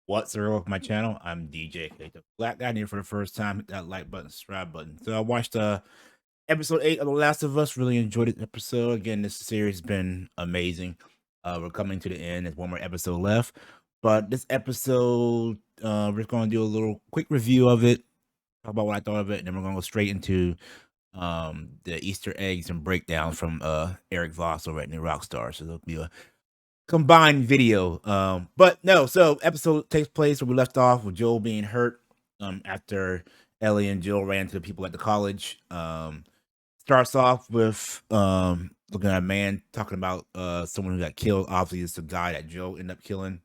What's up with my channel? I'm DJ Kato. Black guy here for the first time. Hit that like button, subscribe button. So I watched episode 8 of The Last of Us. Really enjoyed the episode. Again, this series has been amazing. We're coming to the end. There's one more episode left. But this episode, we're gonna do a little quick review of it, talk about what I thought of it, and then we're gonna go straight into the Easter eggs and breakdowns from Eric Voss over at New Rockstar. So there'll be a combined video. But no, so episode takes place where we left off with Joel being hurt after Ellie and Jill ran to the people at the college. Starts off with looking at a man talking about someone who got killed. Obviously, it's the guy that Joe ended up killing.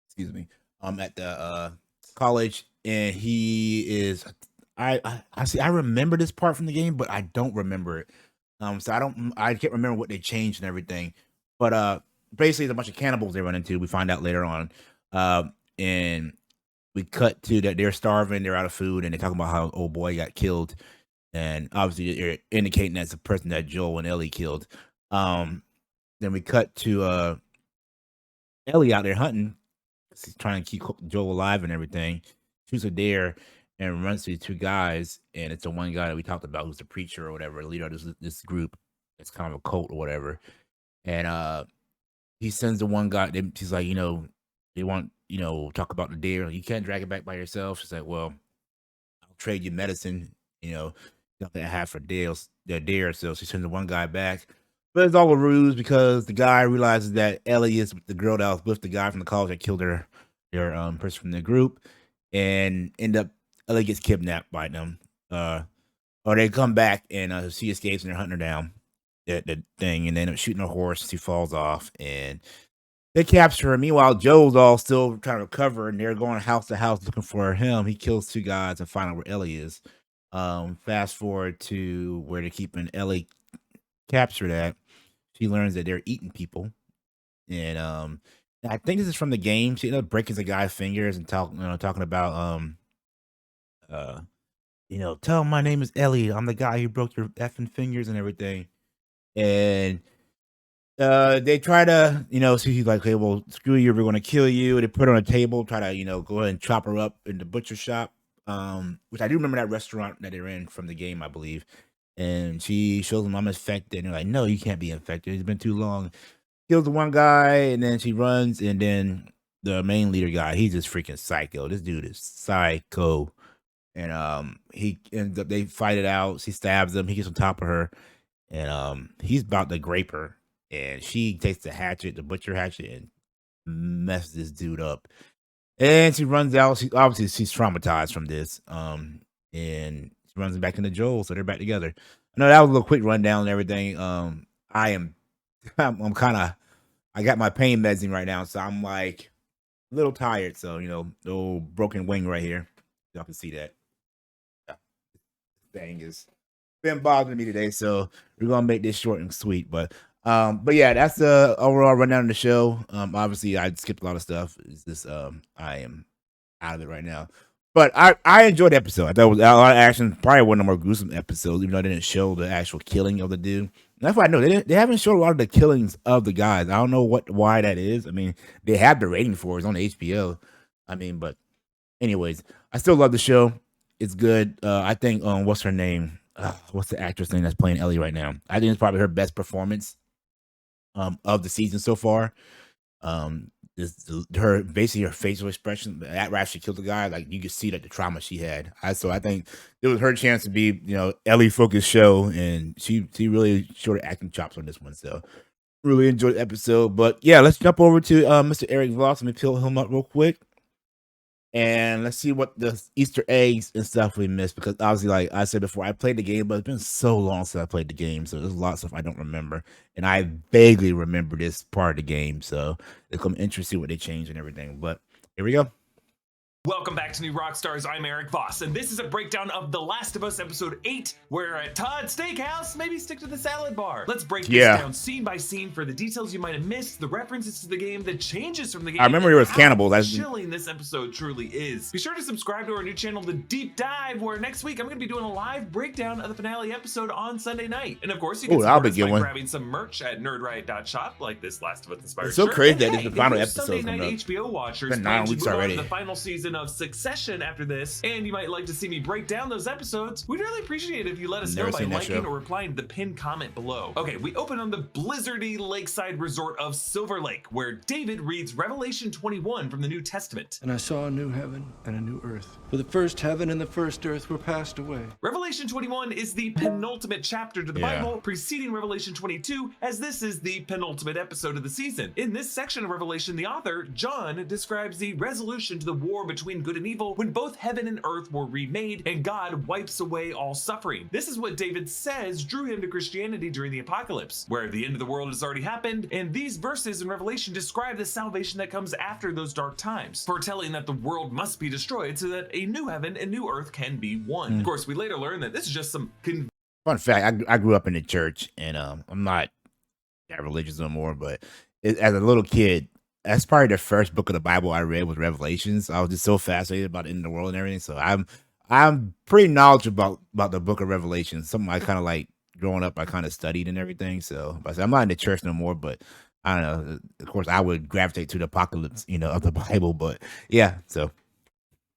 Excuse me. At the college, and he is. I see. I remember this part from the game, but I don't remember it. So I can't remember what they changed and everything. But basically, it's a bunch of cannibals they run into. We find out later on, and we cut to that they're starving, they're out of food, and they talk about how old boy got killed, and obviously they're indicating that's the person that Joel and Ellie killed. Then we cut to Ellie out there hunting. He's trying to keep Joel alive and everything. Shoots a deer and runs to these two guys, and it's the one guy that we talked about who's the preacher or whatever, leader of this group. It's kind of a cult or whatever. And he sends the one guy. He's like, they want talk about the deer. You can't drag it back by yourself. She's like, well, I'll trade you medicine. Nothing I have for the deer. So she sends the one guy back. But it's all a ruse because the guy realizes that Ellie is the girl that was with the guy from the college that killed their person from the group, and end up Ellie gets kidnapped by them. Or they come back and she escapes and they're hunting her down. The thing, and they end up shooting a horse. She falls off, and they capture her. Meanwhile, Joe's all still trying to recover, and they're going house to house looking for him. He kills two guys and find out where Ellie is. Fast forward to where they're keeping Ellie captured at. She learns that they're eating people, and I think this is from the game. She ended up breaking the guy's fingers and talking about uh, tell him my name is Ellie. I'm the guy who broke your effing fingers and everything. And they try to, so he's like, "Hey, well, screw you. We're gonna kill you." They put her on a table, try to, go ahead and chop her up in the butcher shop. Which I do remember that restaurant that they're in from the game, I believe. And she shows them I'm infected, and they're like, "No, you can't be infected. It's been too long." Kills the one guy, and then she runs, and then the main leader guy, he's just freaking psycho. This dude is psycho. And he ends up they fight it out. She stabs him, he gets on top of her, and he's about to grape her, and she takes the butcher hatchet, and messes this dude up. And she runs out. She's traumatized from this. And she runs back into Joel, so they're back together. I know that was a little quick rundown and everything. I am I'm kind of I got my pain medicine right now, so I'm like a little tired. So the old broken wing right here. Y'all can see that. Yeah, thing is been bothering me today, so we're gonna make this short and sweet. But yeah, that's the overall rundown of the show. Obviously, I skipped a lot of stuff. It's just I am out of it right now. But I enjoyed the episode. I thought it was a lot of action. Probably one of the more gruesome episodes, even though they didn't show the actual killing of the dude. That's why I know they haven't showed a lot of the killings of the guys. I don't know why that is. I mean, they have the rating for it. It's on HBO. I mean, but anyways, I still love the show. It's good. I think what's her name? What's the actress name that's playing Ellie right now? I think it's probably her best performance of the season so far. Her basically her facial expression that actually killed the guy. Like you could see that the trauma she had. I think it was her chance to be Ellie focused show, and she really showed her acting chops on this one. So really enjoyed the episode. But yeah, let's jump over to Mr. Eric Voss. Let me pull him up real quick. And let's see what the Easter eggs and stuff we missed, because obviously, like I said before, I played the game, but it's been so long since I played the game, so there's a lot of stuff I don't remember, and I vaguely remember this part of the game, so it's gonna be interesting what they changed and everything. But here we go. Welcome back to New Rockstars. I'm Eric Voss, and this is a breakdown of The Last of Us Episode 8. We're at Todd's Steakhouse. Maybe stick to the salad bar. Let's break this down scene by scene for the details you might have missed, the references to the game, the changes from the game. I remember it was cannibals. How chilling this episode truly is. Be sure to subscribe to our new channel, The Deep Dive, where next week I'm going to be doing a live breakdown of the finale episode on Sunday night. And of course, you can support us by grabbing some merch at nerdriot.shop, like this Last of Us inspired It's so shirt. crazy that it's the final episode. Sunday night HBO watchers. It's been 9 weeks already. The final season of Succession after this, and you might like to see me break down those episodes. We'd really appreciate it if you let us know by liking or replying to the pinned comment below. Okay, we open on the blizzardy lakeside resort of Silver Lake, where David reads Revelation 21 from the New Testament. And I saw a new heaven and a new earth. For the first heaven and the first earth were passed away. Revelation 21 is the penultimate chapter to the Bible, preceding Revelation 22, as this is the penultimate episode of the season. In this section of Revelation, the author, John, describes the resolution to the war between good and evil when both heaven and earth were remade and God wipes away all suffering. This is what David says drew him to Christianity during the apocalypse, where the end of the world has already happened, and these verses in Revelation describe the salvation that comes after those dark times, foretelling that the world must be destroyed so that a new heaven and new earth can be one. Of course, we later learn that this is just some fun fact. I grew up in the church, and I'm not that religious no more, but as a little kid, that's probably the first book of the Bible I read was Revelations. I was just so fascinated about the end of the world and everything. So I'm pretty knowledgeable about the book of Revelation. Something I kind of like growing up, I kind of studied and everything. So I'm not in the church no more, but I don't know. Of course, I would gravitate to the apocalypse, of the Bible. But yeah, so.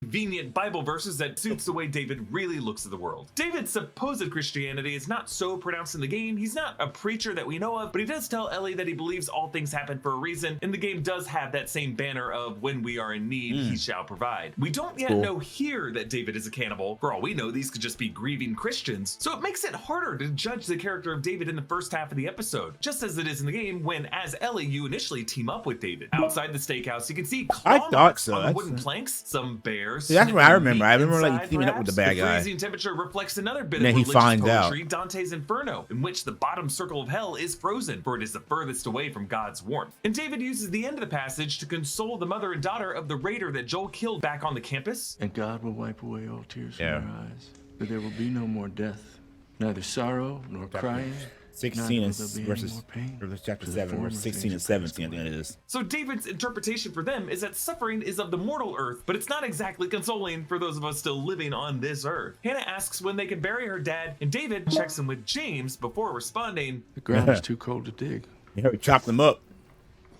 Convenient Bible verses that suits the way David really looks at the world. David's supposed Christianity is not so pronounced in the game. He's not a preacher that we know of, but he does tell Ellie that he believes all things happen for a reason, and the game does have that same banner of when we are in need, he shall provide. We don't yet know here that David is a cannibal. For all we know, these could just be grieving Christians, so it makes it harder to judge the character of David in the first half of the episode, just as it is in the game when, as Ellie, you initially team up with David. Outside the steakhouse, you can see claw marks on the wooden planks, some bears. Yeah, that's what I remember. I remember like teaming up with the bad guy. The freezing temperature reflects another bit of religious poetry, Dante's Inferno, in which the bottom circle of hell is frozen, for it is the furthest away from God's warmth. And David uses the end of the passage to console the mother and daughter of the raider that Joel killed back on the campus. And God will wipe away all tears from their eyes, but there will be no more death, neither sorrow nor crying. 16 and verses chapter 7, verse 16 and 17 at the end of this. So David's interpretation for them is that suffering is of the mortal earth, but it's not exactly consoling for those of us still living on this earth. Hannah asks when they can bury her dad, and David checks in with James before responding, "The ground is too cold to dig. Yeah, we chopped them up.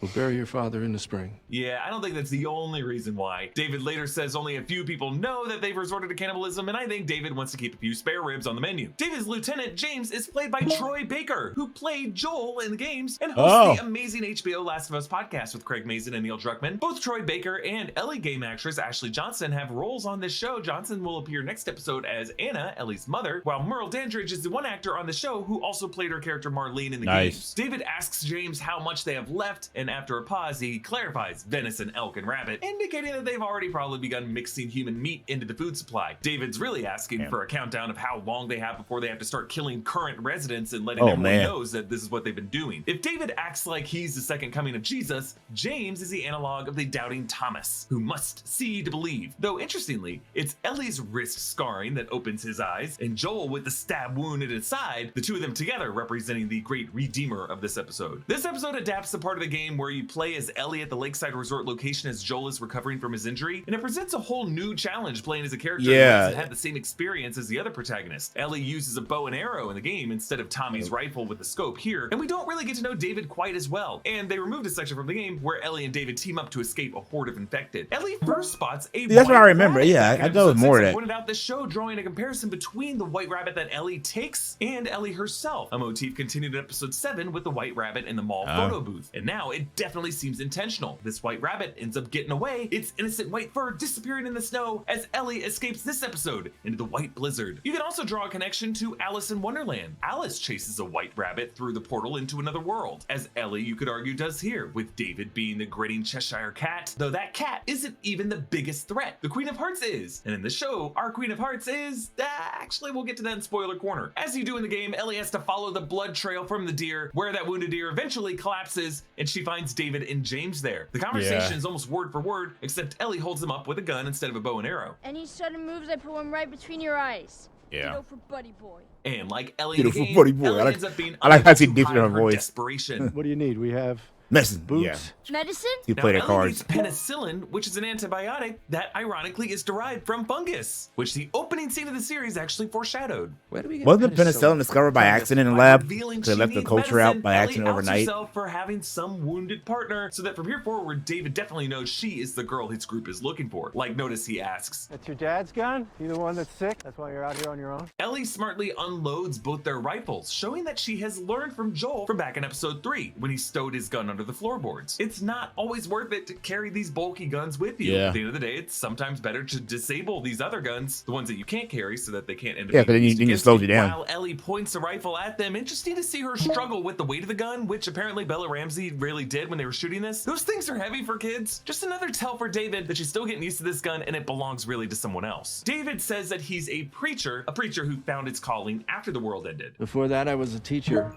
We'll bury your father in the spring." Yeah, I don't think that's the only reason why. David later says only a few people know that they've resorted to cannibalism, and I think David wants to keep a few spare ribs on the menu. David's lieutenant, James, is played by Troy Baker, who played Joel in the games and hosts the amazing HBO Last of Us podcast with Craig Mazin and Neil Druckmann. Both Troy Baker and Ellie game actress Ashley Johnson have roles on this show. Johnson will appear next episode as Anna, Ellie's mother, while Merle Dandridge is the one actor on the show who also played her character Marlene in the games. David asks James how much they have left, and after a pause, he clarifies venison, elk, and rabbit, indicating that they've already probably begun mixing human meat into the food supply. David's really asking for a countdown of how long they have before they have to start killing current residents and letting everyone knows that this is what they've been doing. If David acts like he's the second coming of Jesus, James is the analog of the doubting Thomas, who must see to believe. Though interestingly, it's Ellie's wrist scarring that opens his eyes, and Joel with the stab wound at his side, the two of them together representing the great redeemer of this episode. This episode adapts the part of the game where you play as Ellie at the lakeside resort location as Joel is recovering from his injury, and it presents a whole new challenge playing as a character who hasn't had the same experience as the other protagonist. Ellie uses a bow and arrow in the game instead of Tommy's rifle with the scope here, and we don't really get to know David quite as well. And they removed a section from the game where Ellie and David team up to escape a horde of infected. Ellie first spots a that's what I remember. Yeah, I know more of that. Pointed out this show drawing a comparison between the white rabbit that Ellie takes and Ellie herself. A motif continued in episode 7 with the white rabbit in the mall photo booth, and now it definitely seems intentional. This white rabbit ends up getting away, its innocent white fur disappearing in the snow as Ellie escapes this episode into the white blizzard. You can also draw a connection to Alice in Wonderland. Alice chases a white rabbit through the portal into another world, as Ellie, you could argue, does here, with David being the grinning Cheshire cat, though that cat isn't even the biggest threat. The Queen of Hearts is, and in the show, our Queen of Hearts is, actually we'll get to that in spoiler corner. As you do in the game, Ellie has to follow the blood trail from the deer, where that wounded deer eventually collapses, and she finds finds David and James there. The conversation is almost word for word, except Ellie holds them up with a gun instead of a bow and arrow. Any sudden moves, I put one right between your eyes. Yeah. Ditto for Buddy Boy. And like Ellie in the game, Buddy Boy. Ellie ends up being I like how she unable to dips in her hide voice. desperation. What do you need? We have Medicine. boots. Yeah. Medicine? You Now, play their Ellie cards. needs penicillin, which is an antibiotic that ironically is derived from fungus, which the opening scene of the series actually foreshadowed. Where do we get Wasn't penicillin discovered by accident in the By lab? revealing They she left the needs culture out medicine, by Ellie accident outs overnight. herself for having some wounded partner, so that from here forward, David definitely knows she is the girl his group is looking for. Like, notice he asks. That's your dad's gun? You the one that's sick? That's why you're out here on your own? Ellie smartly unloads both their rifles, showing that she has learned from Joel from back in episode 3, when he stowed his gun under the floorboards. It's not always worth it to carry these bulky guns with you. Yeah. At the end of the day, it's sometimes better to disable these other guns, the ones that you can't carry, so that they can't end up Yeah, being because used then you against slows you down. While Ellie points the rifle at them, interesting to see her struggle with the weight of the gun, which apparently Bella Ramsey really did when they were shooting this. Those things are heavy for kids. Just another tell for David that she's still getting used to this gun and it belongs really to someone else. David says that he's a preacher who found its calling after the world ended. Before that, I was a teacher.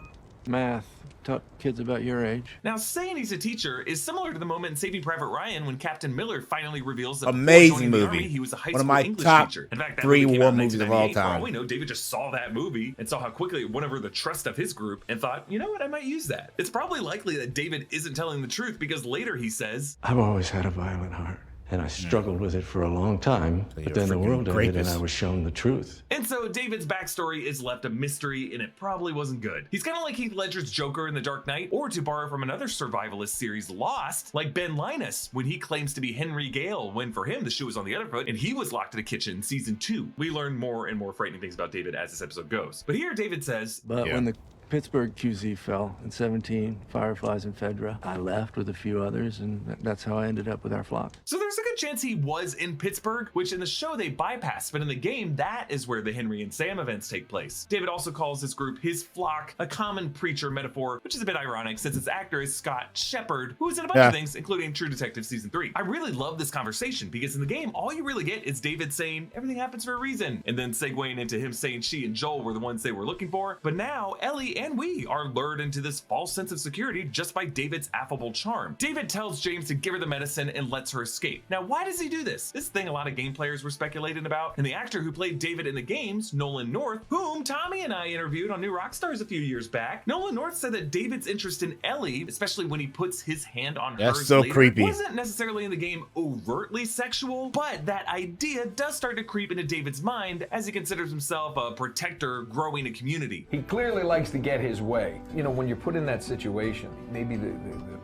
Math. Taught kids about your age. Now, saying he's a teacher is similar to the moment in Saving Private Ryan when Captain Miller finally reveals that before Amazing joining the movie. Army, he was a high One of school my English top teacher. In fact, that 3 movie came war out in movies of all 1998. For time. all we know, David just saw that movie and saw how quickly it won over the trust of his group and thought, you know what, I might use that. It's probably likely that David isn't telling the truth because later he says, I've always had a violent heart, and I struggled with it for a long time. So you're But then the freaking world ended, and rapist. I was shown the truth. and so David's backstory is left a mystery, and it probably wasn't good. He's kind of like Heath Ledger's Joker in The Dark Knight, or to borrow from another survivalist series, Lost, like Ben Linus, when he claims to be Henry Gale, when for him the shoe was on the other foot, and he was locked in a kitchen in season 2. We learn more and more frightening things about David as this episode goes. But here David says, But Yeah. when the Pittsburgh QZ fell in 17, Fireflies and Fedra, I left with a few others, and that's how I ended up with our flock. so there's a good chance he was in Pittsburgh, which in the show they bypassed, but in the game, that is where the Henry and Sam events take place. David also calls his group his flock, a common preacher metaphor, which is a bit ironic since its actor is Scott Shepard, who is in a bunch of things, including True Detective Season 3. I really love this conversation because in the game, all you really get is David saying, everything happens for a reason, and then segueing into him saying she and Joel were the ones they were looking for. But now, Ellie and we are lured into this false sense of security just by David's affable charm. David tells James to give her the medicine and lets her escape. Now, why does he do this? This thing a lot of game players were speculating about, and the actor who played David in the games, Nolan North, whom Tommy and I interviewed on New Rockstars a few years back, Nolan North said that David's interest in Ellie, especially when he puts his hand on That's hers so later, creepy. wasn't necessarily in the game overtly sexual, but that idea does start to creep into David's mind as he considers himself a protector growing a community. He clearly likes to get his way. You know, when you're put in that situation, maybe the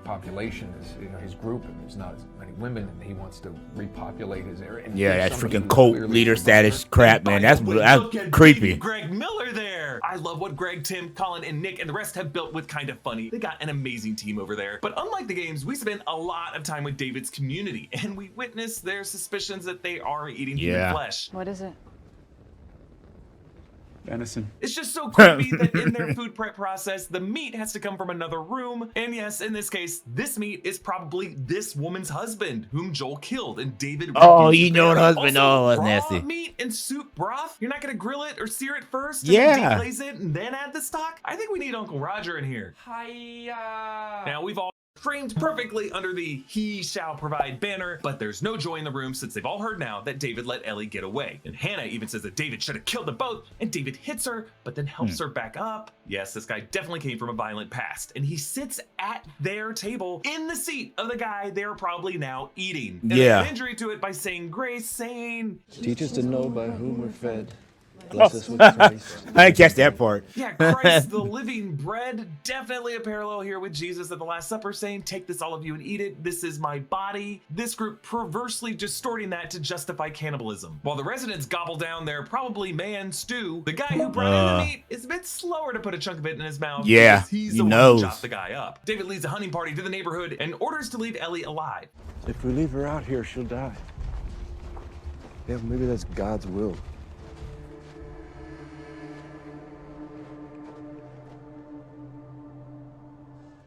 population is, you know, his group, and there's not as many women, and he wants to repopulate his area. And Yeah, there's that's somebody freaking who's cult clearly leader a status survivor. crap, man. That's Look at creepy. baby Greg Miller there. I love what Greg, Tim, Colin, and Nick and the rest have built with Kind of Funny. They got an amazing team over there. But unlike the games, we spend a lot of time with David's community, and we witness their suspicions that they are eating human flesh. What is it? Venison. It's just so creepy that in their food prep process, the meat has to come from another room. And yes, in this case, this meat is probably this woman's husband, whom Joel killed, and David. Oh, refused you to know bear. what husband? Also, Oh, that's raw nasty. meat and soup broth. You're not gonna grill it or sear it first? Yeah. And deglaze it and then add the stock. I think we need Uncle Roger in here. Hiya! Now we've all framed perfectly under the he shall provide banner, but there's no joy in the room since they've all heard now that David let Ellie get away. And Hannah even says that David should have killed them both, and David hits her, but then helps her back up. Yes, this guy definitely came from a violent past, and he sits at their table in the seat of the guy they're probably now eating. And they add injury to it by saying grace, saying, Teach us to know by whom we're fed. Bless us with Christ. I didn't catch that part. yeah, Christ the living bread. Definitely a parallel here with Jesus at the Last Supper saying, take this all of you and eat it. This is my body. This group perversely distorting that to justify cannibalism. While the residents gobble down their probably man stew, the guy who brought in the meat is a bit slower to put a chunk of it in his mouth. Yeah, because he's he the one knows. who chopped the guy up. David leads a hunting party to the neighborhood and orders to leave Ellie alive. If we leave her out here, she'll die. Yeah, maybe that's God's will.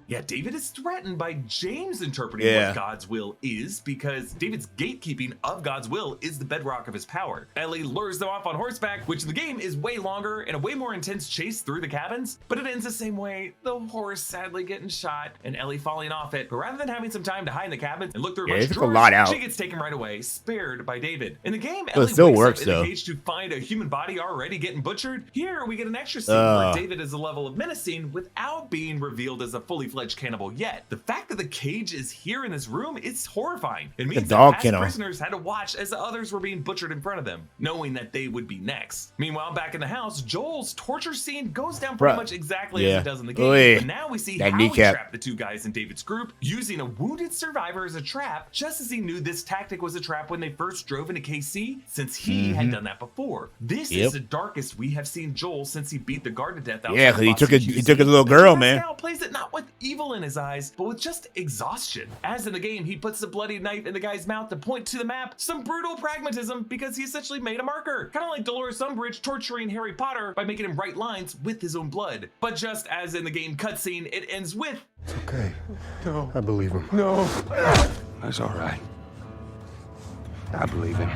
Yeah, David is threatened by James interpreting what God's will is, because David's gatekeeping of God's will is the bedrock of his power. Ellie lures them off on horseback, which in the game is way longer and a way more intense chase through the cabins, but it ends the same way, the horse sadly getting shot and Ellie falling off it. But rather than having some time to hide in the cabins and look through a bunch of drawers, she gets taken right away, spared by David. In the game, Ellie still wakes works up in the cage to find a human body already getting butchered. Here we get an extra scene where David is a level of menacing without being revealed as a fully fledged cannibal yet. The fact that the cage is here in this room, it's horrifying. It means that past prisoners had to watch as others were being butchered in front of them, knowing that they would be next. Meanwhile, back in the house, Joel's torture scene goes down pretty much exactly as it does in the game. But now we see how he trapped the two guys in David's group, using a wounded survivor as a trap, just as he knew this tactic was a trap when they first drove into KC, since he had done that before. This is the darkest we have seen Joel since he beat the guard to death. Yeah, because he took a little girl, man. Now plays it not with evil in his eyes, but with just exhaustion. As in the game, he puts the bloody knife in the guy's mouth to point to the map. Some brutal pragmatism, because he essentially made a marker, kind of like Dolores Umbridge torturing Harry Potter by making him write lines with his own blood. But just as in the game cutscene, it ends with, It's okay. No. I believe him. No. That's all right. I believe him.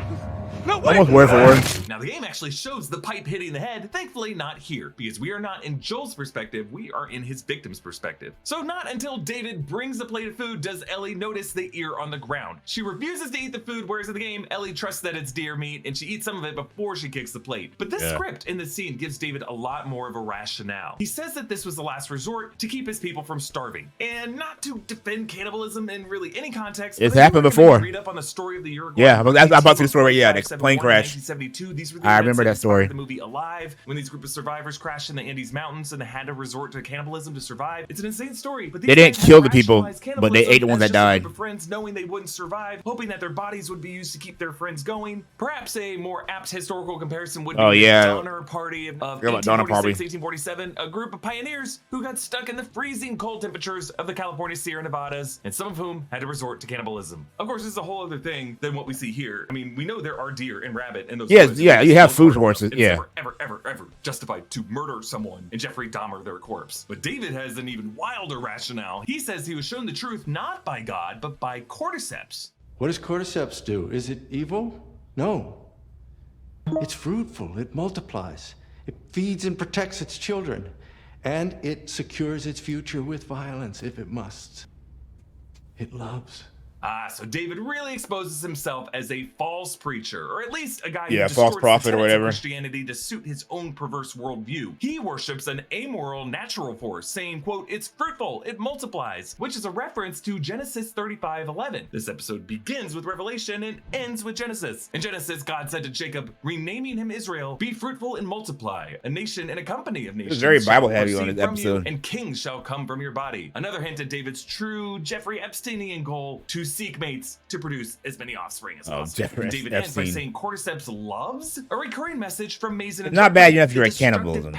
No way! Almost word for word. Now the game actually shows the pipe hitting the head, thankfully not here, because we are not in Joel's perspective, we are in his victim's perspective. So not until David brings the plate of food does Ellie notice the ear on the ground. She refuses to eat the food, whereas in the game, Ellie trusts that it's deer meat and she eats some of it before she kicks the plate. But this script in the scene gives David a lot more of a rationale. He says that this was the last resort to keep his people from starving, and not to defend cannibalism in really any context. It's happened before. Read up on the story of the Uruguay. Yeah, I'm about to see the story. Yeah, the plane crash. 1972. These were the I remember that story. The movie Alive, when these group of survivors crashed in the Andes Mountains and they had to resort to cannibalism to survive. It's an insane story. But they didn't kill the people, but they ate the ones that died. Friends, knowing they wouldn't survive, hoping that their bodies would be used to keep their friends going. Perhaps a more apt historical comparison would be the Donner Party of 1847, a group of pioneers who got stuck in the freezing cold temperatures of the California Sierra Nevadas, and some of whom had to resort to cannibalism. Of course, this is a whole other thing than what we see here. I mean, we know there are deer and rabbit and those. You have food sources. Ever justified to murder someone and Jeffrey Dahmer their corpse. But David has an even wilder rationale. He says he was shown the truth not by God, but by cordyceps. What does cordyceps do? Is it evil? No. It's fruitful. It multiplies. It feeds and protects its children. And it secures its future with violence if it must. It loves. So David really exposes himself as a false preacher, or at least a guy who false prophet or whatever, Christianity to suit his own perverse worldview. He worships an amoral natural force, saying, quote, "It's fruitful, it multiplies," which is a reference to Genesis 35:11. This episode begins with Revelation and ends with Genesis. In Genesis, God said to Jacob, renaming him Israel, "Be fruitful and multiply. A nation and a company of nations." It's very Bible heavy on this episode. And kings shall come from your body. Another hint at David's true Jeffrey Epsteinian goal to seek mates to produce as many offspring as possible. David ends by saying cordyceps loves, a recurring message from Mason. It's not bad enough you're a cannibalism.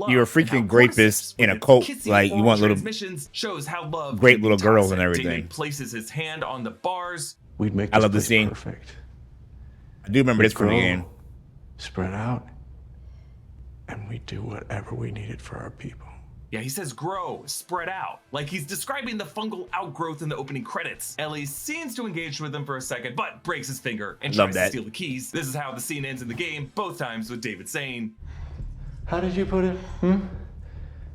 You're a freaking rapist in a cult. Like, you want little shows how love great little girls and everything. David places his hand on the bars. We'd make I love the scene. Perfect. I do remember this from the game. Spread out, and we do whatever we needed for our people. Yeah, he says grow, spread out, like he's describing the fungal outgrowth in the opening credits. Ellie seems to engage with him for a second, but breaks his finger and tries to steal the keys. This is how the scene ends in the game, both times with David saying, "How did you put it?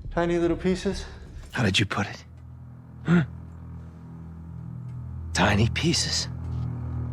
Tiny little pieces?" How did you put it? Tiny pieces.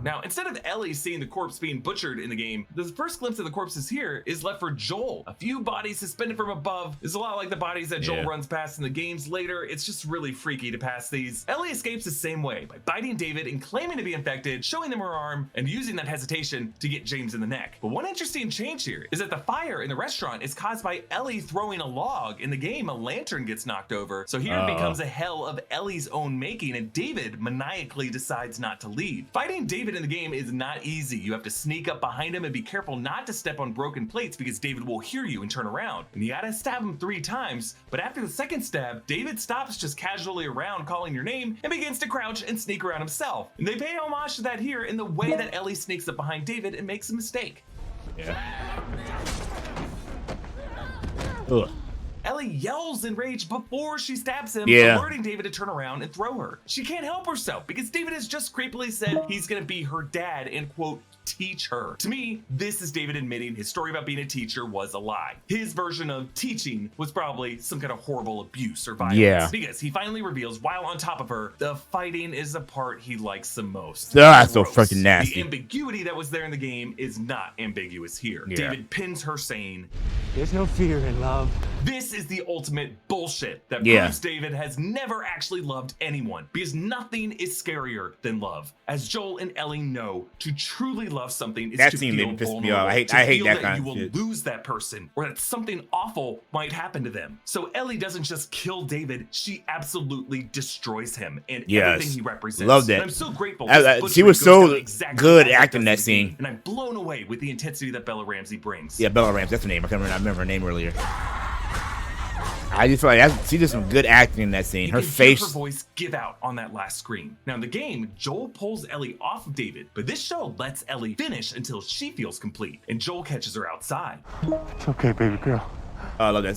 Now, instead of Ellie seeing the corpse being butchered in the game, the first glimpse of the corpses here is left for Joel. A few bodies suspended from above. Is a lot like the bodies that Joel runs past in the games later. It's just really freaky to pass these. Ellie escapes the same way, by biting David and claiming to be infected, showing them her arm, and using that hesitation to get James in the neck. But one interesting change here is that the fire in the restaurant is caused by Ellie throwing a log. In the game, a lantern gets knocked over, so here it becomes a hell of Ellie's own making, and David maniacally decides not to leave. Fighting David in the game is not easy. You have to sneak up behind him and be careful not to step on broken plates, because David will hear you and turn around. And you gotta stab him 3 times, but after the second stab, David stops just casually around calling your name and begins to crouch and sneak around himself. And they pay homage to that here in the way that Ellie sneaks up behind David and makes a mistake. Ugh. Ellie yells in rage before she stabs him, Yeah. alerting David to turn around and throw her. She can't help herself because David has just creepily said he's gonna be her dad and quote, teach her. To me, this is David admitting his story about being a teacher was a lie. His version of teaching was probably some kind of horrible abuse or violence. Yeah. Because he finally reveals, while on top of her, the fighting is the part he likes the most. That's so Gross. freaking nasty. The ambiguity that was there in the game is not ambiguous here. Yeah. David pins her saying, There's no fear in love. this is the ultimate bullshit that Yeah. proves David has never actually loved anyone because nothing is scarier than love. As Joel and Ellie know, to truly love something is That to scene feel made me piss me vulnerable, off. I hate to feel that kind you of will shit. lose that person or that something awful might happen to them. So Ellie doesn't just kill David, she absolutely destroys him and Yes. everything he represents. Love that. And I'm so grateful. I- this she butchery was goes so down exactly good as it acting does that in the game, scene. and I'm blown away with the intensity that Bella Ramsey brings. Yeah, Bella Ramsey, that's her name. I can't remember her name earlier. I just feel like she did some good acting in that scene. You Her can hear face. her voice give out on that last screen. Now in the game, Joel pulls Ellie off of David, but this show lets Ellie finish until she feels complete, and Joel catches her outside. It's okay, baby girl. Oh, I love that.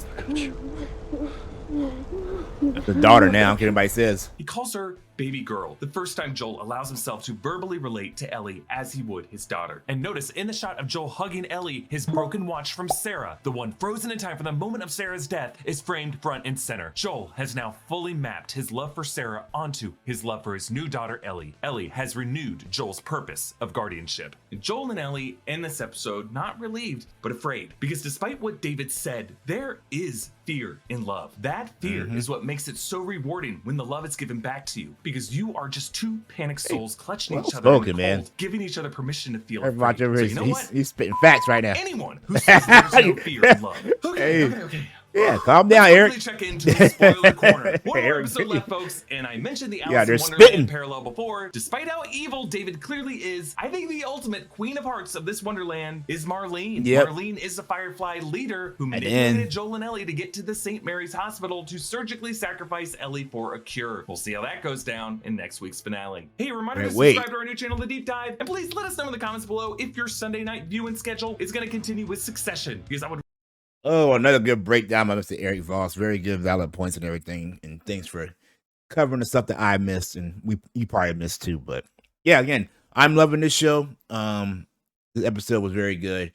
The daughter now, I don't care what anybody says. He calls her baby girl, the first time Joel allows himself to verbally relate to Ellie as he would his daughter. And notice in the shot of Joel hugging Ellie, his broken watch from Sarah, the one frozen in time for the moment of Sarah's death, is framed front and center. Joel has now fully mapped his love for Sarah onto his love for his new daughter Ellie. Ellie has renewed Joel's purpose of guardianship. And Joel and Ellie in this episode not relieved but afraid, because despite what David said, there is fear in love. That fear is what makes it so rewarding when the love is given back to you, because you are just two panicked souls clutching well each other in the spoken, man. cold, giving each other permission to feel Everybody afraid. over So here, you know he's, what? he's spitting facts right now. Anyone who says there's no fear in love. Okay, Hey. okay. Yeah, calm down, Let's Eric. quickly check into the spoiler corner. One more Eric, episode left, folks, and I mentioned the Yeah, Alice they're in Wonderland spitting. parallel before. Despite how evil David clearly is, I think the ultimate queen of hearts of this Wonderland is Marlene. Yep. Marlene is the Firefly leader who And manipulated then- Joel and Ellie to get to the St. Mary's Hospital to surgically sacrifice Ellie for a cure. We'll see how that goes down in next week's finale. Hey, a reminder to Wait. subscribe to our new channel, The Deep Dive, and please let us know in the comments below if your Sunday night viewing schedule is going to continue with Succession, because I would Oh, another good breakdown by Mr. Eric Voss. Very good, valid points and everything. And thanks for covering the stuff that I missed and you probably missed too. But yeah, again, I'm loving this show. This episode was very good.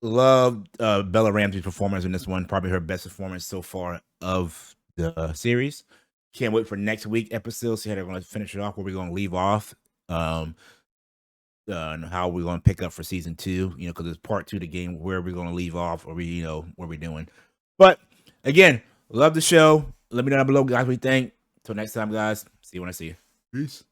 Loved Bella Ramsey's performance in this one. Probably her best performance so far of the series. Can't wait for next week episode. See how they're going to finish it off. Where we're going to leave off. And how we're going to pick up for season 2, because it's part 2 of the game, where we're going to leave off, or what we're doing. But again, love the show. Let me know down below, guys, what you think. Till next time, guys. See you when I see you. Peace.